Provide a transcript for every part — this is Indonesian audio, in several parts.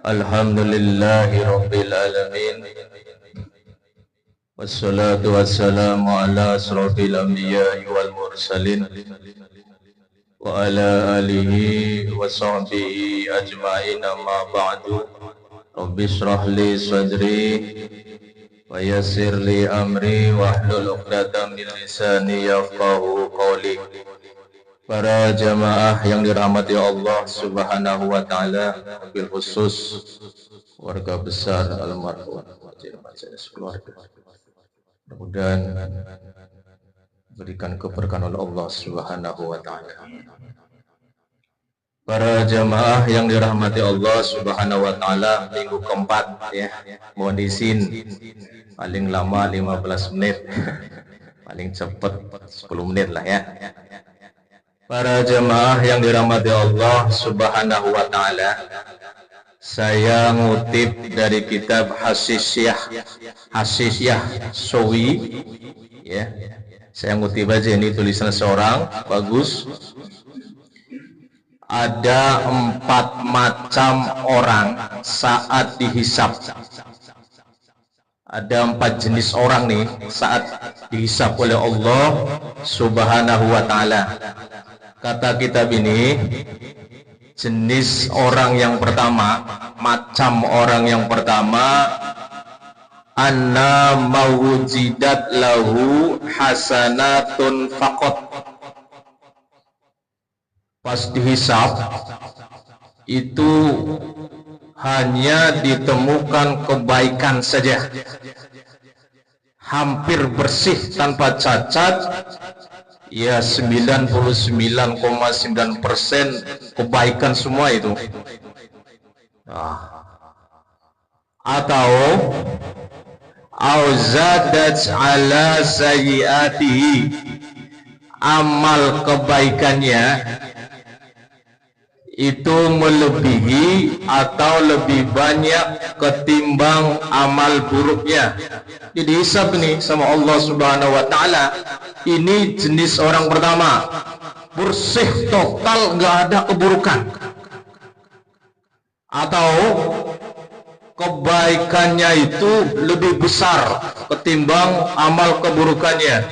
Alhamdulillahi Rabbil Alamin. Wassalatu wassalamu ala asrafil anbiya'i wal mursalin wa ala alihi wa sahbihi ajma'in, amma ba'du. Rabbi shrah li sadri wa yassir li amri wahlul 'uqdatam min lisani yafqahu qawli. Para jamaah yang dirahmati Allah Subhanahu wa taala, wabil khusus warga besar almarhum keluarga. Mudah-mudahan berikan keberkahan oleh Allah Subhanahu wa taala. Para jamaah yang dirahmati Allah Subhanahu wa taala, minggu keempat ya. Mohon izin paling lama 15 menit. Paling cepat 10 menit lah ya. Para jamaah yang dirahmati Allah Subhanahu wa taala, saya ngutip dari kitab Hasisiyah Sawi ya. Saya ngutip aja, ini tulisan seorang, bagus. Ada 4 macam orang saat dihisab. Ada 4 jenis orang nih saat dihisab oleh Allah Subhanahu wa taala. Kata kitab ini, jenis orang yang pertama, macam orang yang pertama, anna mawujidat lahu hasanatun faqat. Pas dihisab itu hanya ditemukan kebaikan saja, hampir bersih tanpa cacat. Ya 99,9% kebaikan semua itu. Atau auzadat ala sayyiatihi, amal kebaikannya itu melebihi atau lebih banyak ketimbang amal buruknya. Jadi hisab nih sama Allah Subhanahu wa taala. Ini jenis orang pertama, bersih total, nggak ada keburukan. Atau kebaikannya itu lebih besar ketimbang amal keburukannya.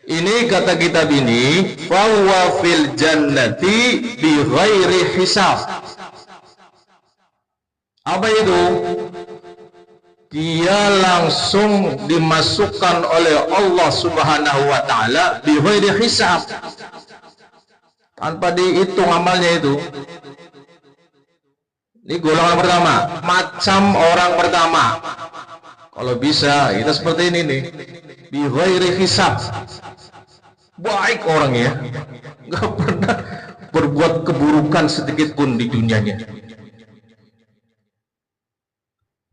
Ini kata kitab ini, fahuwa fil jannati bi ghairi hisab. Apa itu? Dia langsung dimasukkan oleh Allah Subhanahu wa taala bi ghairi hisab, tanpa dihitung amalnya itu. Ini golongan pertama, macam orang pertama. Kalau bisa kita seperti ini nih, bi ghairi hisab. Baik orangnya, nggak pernah berbuat keburukan sedikit pun di dunianya.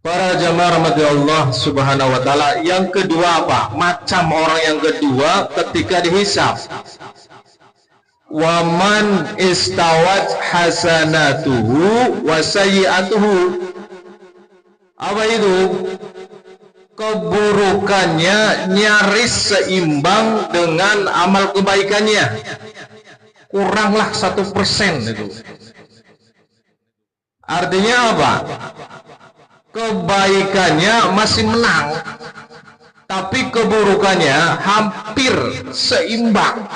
Para jamaah rahmati Allah Subhanahu wa taala, yang kedua apa? Macam orang yang kedua ketika dihisab. Wa man istawat hasanatuhu wa sayyi'atuhu. Apa itu? Keburukannya nyaris seimbang dengan amal kebaikannya. Kuranglah 1% itu. Artinya apa? Kebaikannya masih menang, tapi keburukannya hampir seimbang.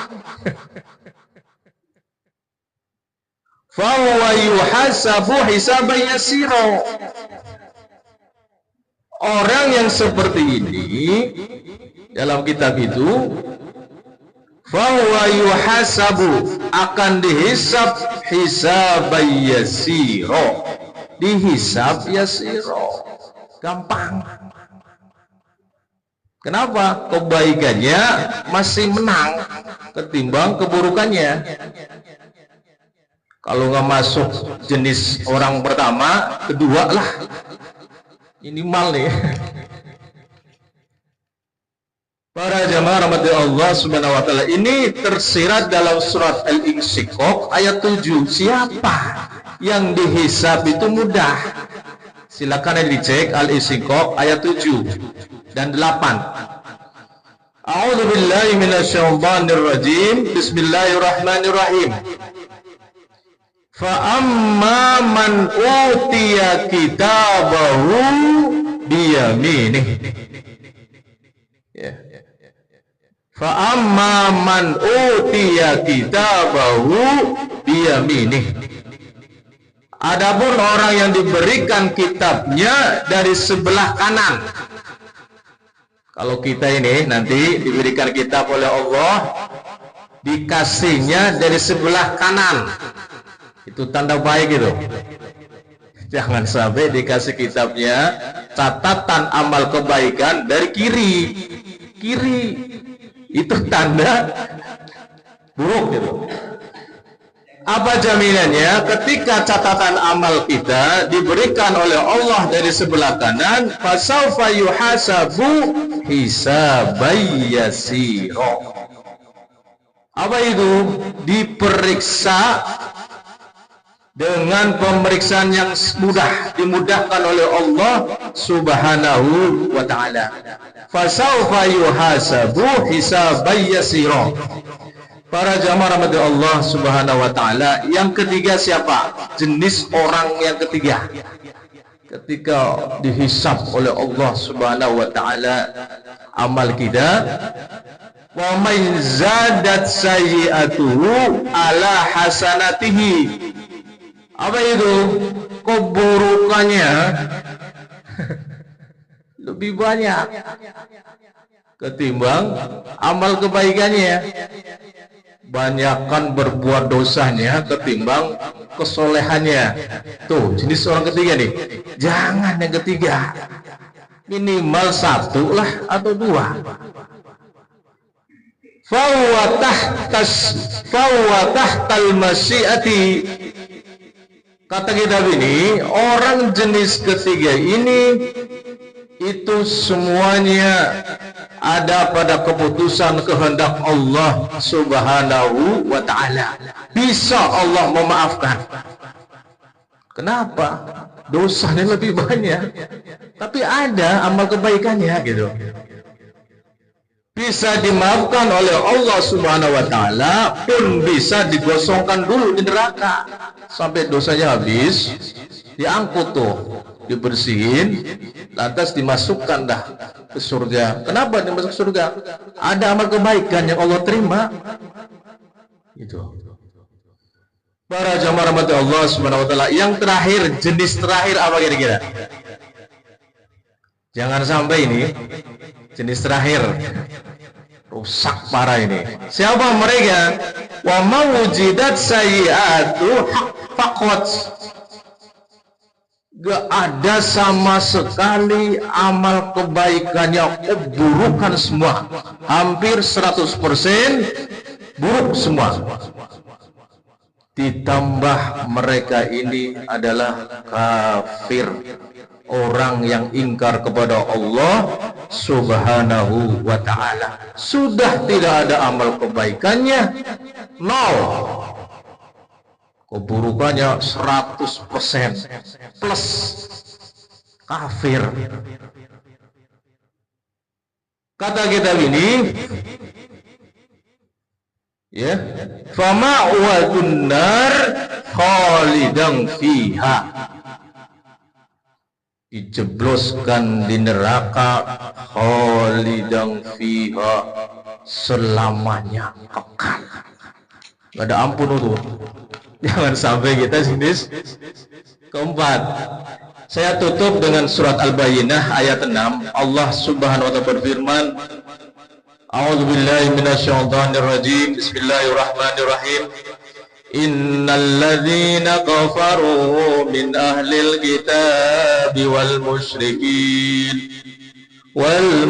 Fahuwa yuhasabu hisaban yasira. Orang yang seperti ini dalam kitab itu, fahuwa yuhasabu, akan dihisab hisaban yasira. Dihisab yasiro, gampang. Kenapa? Kebaikannya masih menang ketimbang keburukannya. Kalau nggak masuk jenis orang pertama, kedua lah minimal nih. Para jamaah rahmati Allah Subhanahu wa taala, ini tersirat dalam surat Al-Insyiqaq ayat 7. Siapa yang dihisab itu mudah? Silakan dicek Al-Insyiqaq ayat 7 dan 8. A'udzu billahi minasyaitonir rajim. Bismillahirrahmanirrahim. Fa amma man utiya kitabahu biyaminih. Ya. Fa amma man utiya kitabahu biyaminih. Adapun orang yang diberikan kitabnya dari sebelah kanan. Kalau kita ini nanti diberikan kitab oleh Allah, dikasihnya dari sebelah kanan. Itu tanda baik itu. Jangan sampai dikasih kitabnya catatan amal kebaikan dari kiri. Kiri itu tanda buruk gitu. Apa jaminannya? Ketika catatan amal kita diberikan oleh Allah dari sebelah kanan, fasaufa yuhasabu hisabai yasira. Apa itu? Diperiksa dengan pemeriksaan yang mudah, dimudahkan oleh Allah Subhanahu wa ta'ala. Fasaufa yuhasabu hisabai yasira. Para jamaah rahmati Allah Subhanahu wa ta'ala, yang ketiga siapa? Jenis orang yang ketiga ketika dihisab oleh Allah Subhanahu wa ta'ala amal kita, wa man zadat sayyi'atuhu ala hasanatihi. Apa itu? Keburukannya lebih banyak ketimbang amal kebaikannya. Banyakkan berbuat dosanya ketimbang kesolehannya. Tuh, jenis orang ketiga nih. Jangan yang ketiga, minimal satu lah atau dua. Fawwa tahtal masyiati. Kata kitab ini, orang jenis ketiga ini itu semuanya ada pada keputusan kehendak Allah Subhanahu wa ta'ala. Bisa Allah memaafkan. Kenapa? Dosanya lebih banyak, tapi ada amal kebaikannya gitu. Bisa dimaafkan oleh Allah Subhanahu wa ta'ala, pun bisa digosongkan dulu di neraka sampai dosanya habis, diangkut tuh, dibersihin, lantas dimasukkan dah ke surga. Kenapa dimasuk surga? Ada amal kebaikan yang Allah terima. Itu. Para jamaah rahmati Allah Subhanahu wa ta'ala, yang terakhir, jenis terakhir apa kira-kira? Jangan sampai ini jenis terakhir rusak parah ini. Siapa mereka? Wa mawujidat sayyi'atu faqat. Gak ada sama sekali amal kebaikannya, keburukan semua. Hampir 100% buruk semua. Ditambah mereka ini adalah kafir, orang yang ingkar kepada Allah Subhanahu wa ta'ala. Sudah tidak ada amal kebaikannya, nol. Keburukannya 100% plus kafir. Kata kitab ini, ya, fama'wadun nar khalidan fiha. Dijebloskan di neraka, khalidan fiha, selamanya kekal. Gak ada ampun itu. Jangan sampai kita jenis keempat. Saya tutup dengan surat Al-Bayyinah ayat 6. Allah Subhanahu wa ta'ala berfirman, A'udzubillahi minasyaitonir rajim. Bismillahirrahmanirrahim. Innal ladzina kafaru min ahlil kitabi wal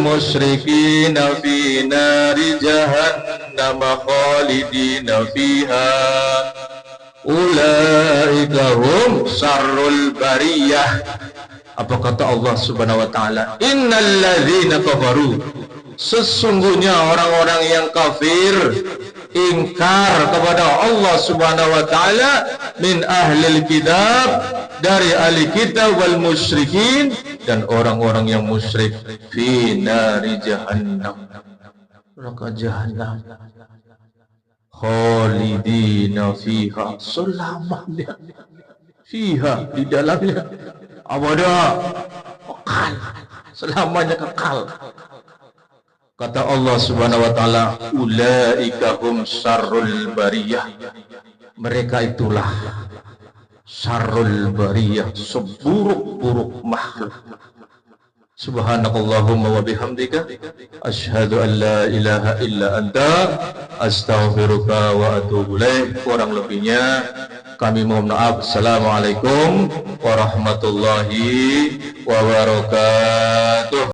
musyrikin fi nari jahannam khalidina fiha ulaika hum syarrul bariyah. Apa kata Allah Subhanahu wa ta'ala? Innal ladzina kafaru, sesungguhnya orang-orang yang kafir, ingkar kepada Allah Subhanahu wa ta'ala, min ahlil kitab, dari ahli kitab, wal musyrikin, dan orang-orang yang musyrik, fi nari jahannam, neraka jahannam, khalidina fiha, selamanya fiha, di dalamnya abada, kekal, selamanya kekal. Kata Allah Subhanahu wa taala, ulaika hum syarrul bariyah, mereka itulah syarrul bariyah, seburuk-buruk makhluk. Subhanakallahumma wa bihamdika asyhadu an la ilaha illa anta astaghfiruka wa atubu ilaik. Kurang lebihnya kami mohon maaf. Assalamualaikum warahmatullahi wabarakatuh.